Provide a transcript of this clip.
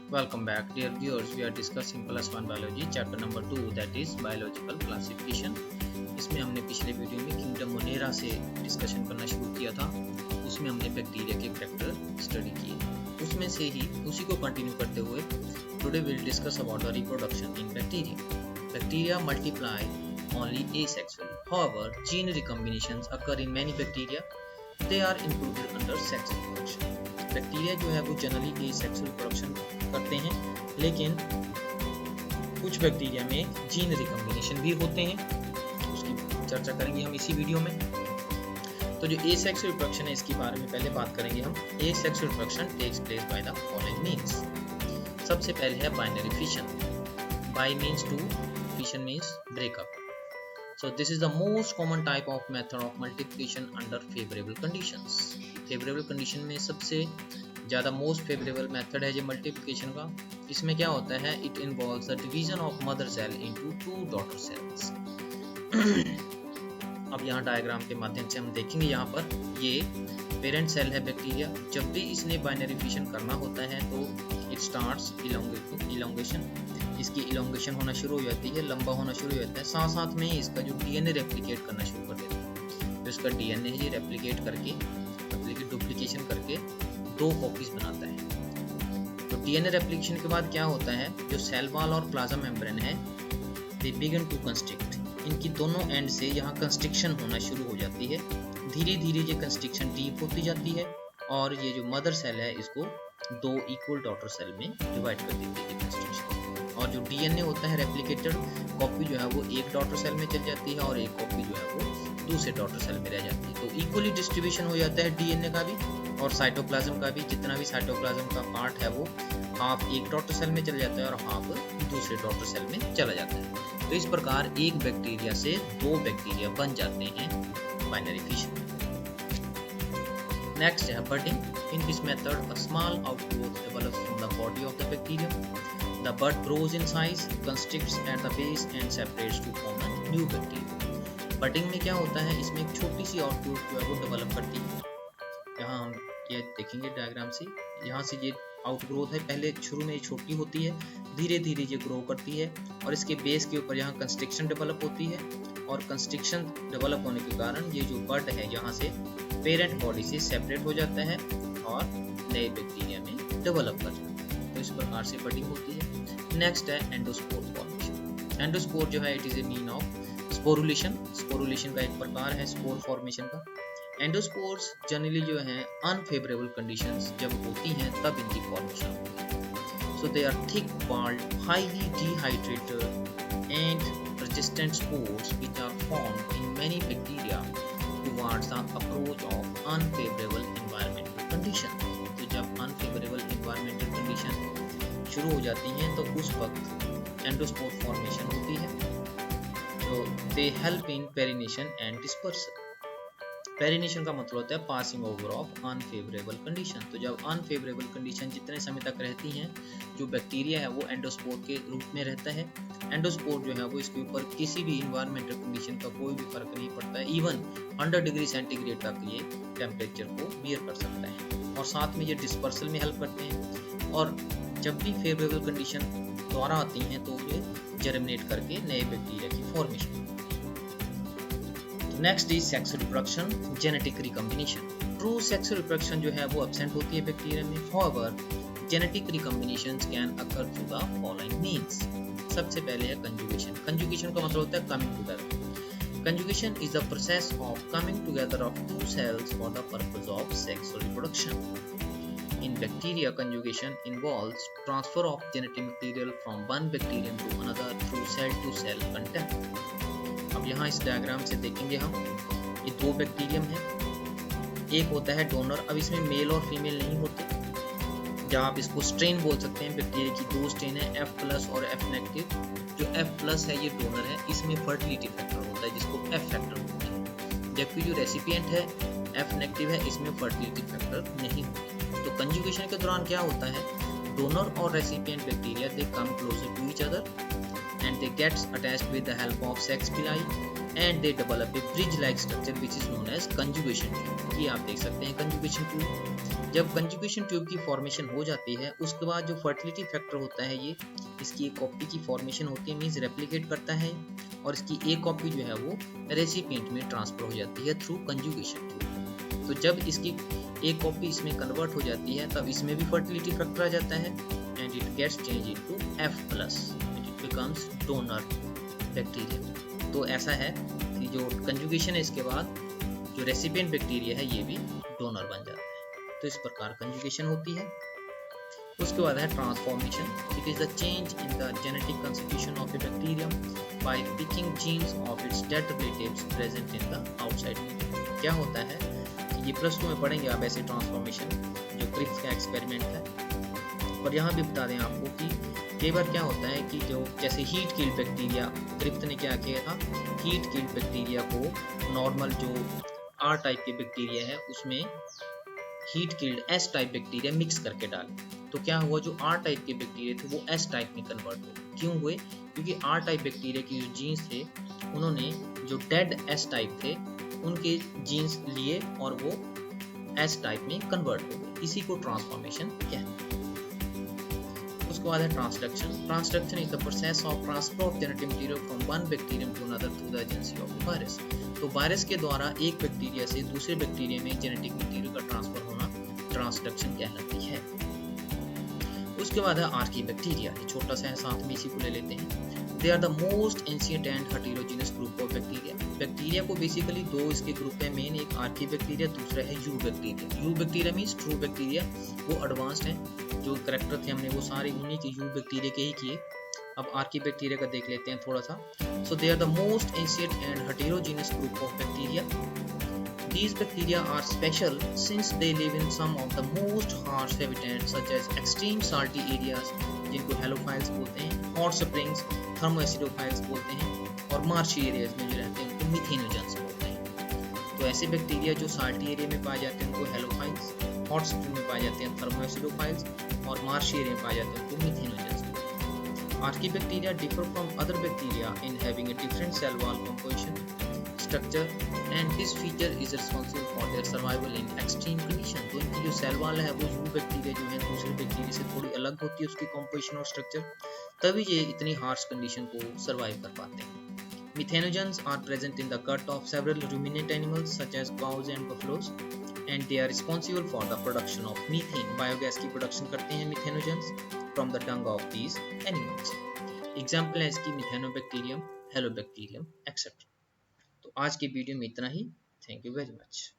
Welcome back, dear viewers. We are discussing plus one biology chapter number 2 that is biological classification. इसमें हमने पिछले video में kingdom Monera से discussion करना शुरू किया था। उसमें हमने बैक्टीरिया के कैरेक्टर स्टडी किए, उसमें से ही उसी को कंटिन्यू करते हुए today will discuss about the reproduction in bacteria. Bacteria multiply only asexually. However, gene recombinations occur in many bacteria. They are included under sex reproduction. Bacteria जो है वो जनरली एसेक्सुअल प्रोडक्शन करते हैं, लेकिन कुछ बैक्टीरिया में जीन रिकम्बिनेशन भी होते हैं, उसकी चर्चा करेंगे हम इसी वीडियो में. तो जो एसेक्सुअल रिप्रोडक्शन है इसके बारे में पहले बात करेंगे हम. Asexual reproduction takes place by the following means. सबसे पहले है binary fission. Bi means two, fission means breakup. So this is the most common type of method of multiplication under favorable conditions. Favorable condition में सबसे ज़्यादा most favorable method है जो multiplication का. इसमें क्या होता है? It involves the division of mother cell into two daughter cells. अब यहाँ डायग्राम के माध्यम से हम देखेंगे. यहाँ पर ये पेरेंट सेल है बैक्टीरिया. जब भी इसने बाइनरी फिशन करना होता है तो it starts elongation. इसकी इलोंगेशन होना शुरू हो जाती है, लंबा होना शुरू हो जाता है. साथ साथ में इसका जो डीएनए रेप्लिकेट करना शुरू कर देता है. तो इसका डीएनए ये रेप्लिकेट करके डुप्लीकेशन करके दो कॉपीज बनाता है. तो डीएनए रेप्लिकेशन के बाद क्या होता है? जो सेल वॉल और प्लाज्मा मेम्ब्रेन है दे बिगिन टू कंस्ट्रिक्ट. इनकी दोनों एंड से यहाँ कंस्ट्रिक्शन होना शुरू हो जाती है. धीरे धीरे ये कंस्ट्रिक्शन डीप होती जाती है और ये जो मदर सेल है इसको दो इक्वल डॉटर सेल में डिवाइड कर देती है कंस्ट्रिक्शन. और जो डीएनए होता है रेप्लिकेटेड कॉपी जो है वो एक डॉटर सेल में चल जाती है और एक कॉपी जो है वो दूसरे डॉटर सेल में रह जाती है. तो इक्वली डिस्ट्रीब्यूशन हो जाता है डीएनए का भी और साइटोप्लाज्म का भी. जितना भी साइटोप्लाज्म का पार्ट है वो हाफ एक डॉटर सेल में चला जाता है और हाफ दूसरे डॉटर सेल में चला जाता है. तो इस प्रकार एक बैक्टीरिया से दो बैक्टीरिया बन जाते हैं बाइनरी फिशन. नेक्स्ट है budding. In this method, a small outgrowth develops from the body of the bacterium. The bud grows in size, constricts at the base and separates to form a new bacterium. Budding में क्या होता है? इसमें एक छोटी सी outgrowth जो है वो डेवलप करती है. यहाँ हम ये देखेंगे डायग्राम से. यहाँ से ये आउटग्रोथ है. पहले शुरू में ये छोटी होती है, धीरे धीरे ये ग्रो करती है और इसके बेस के ऊपर यहाँ कंस्ट्रिक्शन डेवलप होती है. और कंस्ट्रिक्शन डेवलप होने के कारण ये जो बड है यहाँ से पेरेंट बॉडी से सेपरेट हो जाता है और नए बैक्टीरिया में डेवलप कर जाता है. तो इस प्रकार से बडिंग होती है. नेक्स्ट है एंडोस्पोर फॉर्मेशन. एंडोस्पोर जो है it is a mean of sporulation. Sporulation का एक प्रकार है स्पोर फॉर्मेशन का. एंडोस्पोर्स जनरली जो है अनफेवरेबल कंडीशंस जब होती हैं तब इनकी फॉर्मेशन होती है. So they are thick walled highly dehydrated and resistant spores which are formed in many bacteria towards the approach of unfavorable environmental condition. तो जब unfavorable environmental condition शुरू हो जाती हैं तो उस वक्त एंडोस्पोर फॉर्मेशन होती है. तो they help in pollination and dispersal. Perennation का मतलब होता है passing over of unfavourable condition. तो जब अनफेवरेबल कंडीशन जितने समय तक रहती हैं जो बैक्टीरिया है वो एंडोस्पोर के रूप में रहता है. एंडोस्पोर जो है वो इसके ऊपर किसी भी इन्वायरमेंटल कंडीशन का कोई भी फर्क नहीं पड़ता है. इवन 100 डिग्री सेंटीग्रेड तक ये टेम्परेचर को बियर कर सकता है. और साथ में ये डिस्पर्सल में हेल्प करते हैं. और जब भी फेवरेबल कंडीशन द्वारा आती हैं तो ये जर्मिनेट करके नए बैक्टीरिया की formation. Next is sexual reproduction, genetic recombination. True sexual reproduction जो है वो एब्सेंट होती है बैक्टीरिया में. However genetic recombinations can occur through the following means. सबसे पहले है कंजुगेशन. कंजुगेशन का मतलब होता है coming together. Conjugation is the process of coming together of two cells for the purpose of sexual reproduction. In bacteria, conjugation involves transfer of genetic material from one bacterium to another through cell-to-cell contact. अब यहाँ इस diagram से देखेंगे हम. ये दो bacterium है. एक होता है डोनर. अब इसमें मेल और फीमेल नहीं होते. जहाँ आप इसको स्ट्रेन बोल सकते हैं. बैक्टीरिया की दो स्ट्रेन है, F+ और F नेगेटिव. जो F+ है ये डोनर है. इसमें फर्टिलिटी फैक्टर होता है जिसको F फैक्टर बोलते हैं. जबकि जो रेसिपिएंट है F नेगेटिव है, इसमें फर्टिलिटी फैक्टर नहीं होता. तो कंजुगेशन के दौरान क्या होता है? डोनर और recipient bacteria they come closer to each other and they gets attached with the help of sex pili and they develop a bridge-like structure which is known as conjugation tube। ये आप देख सकते हैं conjugation tube। जब conjugation tube की formation हो जाती है उसके बाद जो फर्टिलिटी फैक्टर होता है ये इसकी एक कॉपी की फॉर्मेशन होती है, मीन्स रेप्लिकेट करता है और इसकी एक कॉपी जो है वो रेसिपिएंट में ट्रांसफर हो जाती है थ्रू कंजुगेशन ट्यूब। तो जब इसकी एक कॉपी इसमें कन्वर्ट हो जाती है तब इसमें भी फर्टिलिटी फैक्टर आ जाता है and it gets change into F+, it becomes donor bacteria. तो ऐसा है कि जो कंजुगेशन है इसके बाद जो रेसिपिएंट बैक्टीरिया है ये भी डोनर बन जाता है। तो इस प्रकार कंजुगेशन होती है। उसके बाद है transformation. It is the change in the genetic constitution of a bacterium by picking genes of its dead relatives present in the outside medium. क्या होता है कि ये +2 में पढ़ेंगे आप ऐसे ट्रांसफॉर्मेशन जो क्रिप्स का एक्सपेरिमेंट है। और यहाँ भी बता दें आपको कि कई बार क्या होता है कि जो जैसे हीट किल्ड बैक्टीरिया, क्रिप्स ने क्या किया था, हीट किल्ड बैक्टीरिया को नॉर्मल जो R टाइप के बैक्टीरिया है उसमें heat killed S type bacteria mix करके डाले। तो क्या हुआ, जो R टाइप के बैक्टीरिया थे वो S टाइप में कन्वर्ट हो। क्यों हुए? क्योंकि R टाइप बैक्टीरिया के जो जीन्स थे उन्होंने जो डेड S टाइप थे उनके जीन्स लिए और वो S टाइप में कन्वर्ट हो गए। इसी को ट्रांसफॉर्मेशन कहते हैं। उसके बाद है transduction. Transduction is the process of transfer of genetic material from one bacterium to another through the agency of virus. तो वायरस के द्वारा एक बैक्टीरिया से दूसरे बैक्टीरिया में जेनेटिक मटेरियल का ट्रांसफर होना ट्रांसडक्शन कहलाती है। उसके बाद है आर्की बैक्टीरिया। छोटा सा है, साथ में इसी को ले लेते हैं। They are the most ancient and heterogeneous group of bacteria. Bacteria को बेसिकली दो इसके ग्रुप है मेन, एक आर्की बैक्टीरिया, दूसरा है you bacteria. You bacteria means true bacteria, वो एडवांस्ड है। जो करैक्टर थे हमने वो सारे उन्हीं के यू बैक्टीरिया के ही किए। अब आर्की बैक्टीरिया का देख लेते हैं थोड़ा सा। So they are the most ancient and heterogeneous group of bacteria. These bacteria are special since they live in some of the most harsh habitats such as extreme salty areas जिनको halophiles बोलते हैं, hot springs थर्मोएसिडोफाइल्स बोलते हैं और marshy areas में जो रहते हैं उनको मिथेनोजेंस बोलते हैं। तो ऐसे बैक्टीरिया जो साल्टी एरिया में पाए जाते हैं उनको हेलोफाइल्स, हॉट स्प्रिंग में पाए जाते हैं थर्मोएसिडोफाइल्स और मार्शी एरिया में पाए जाते हैं उनको methanogens. Archie bacteria differ from other bacteria in having a different cell wall composition structure and this feature is responsible for their survival in extreme condition। तो इनकी जो सेल वाल है वो यू बैक्टीरिया जो है दूसरे बैक्टीरिया से थोड़ी अलग होती है उसकी कॉम्पोजिशन और स्ट्रक्चर, तभी ये इतनी हार्श कंडीशन को सर्वाइव कर पाते हैं। Methanogens are present in the gut of several ruminant animals such as cows and buffaloes and they are responsible for the production of methane। Biogas की प्रोडक्शन करते हैं methanogens from the dung of these animals। Example है इसकी Methanobacterium, हेलोबैक्टीरियम etcetera. तो आज के video में इतना ही। Thank you very much.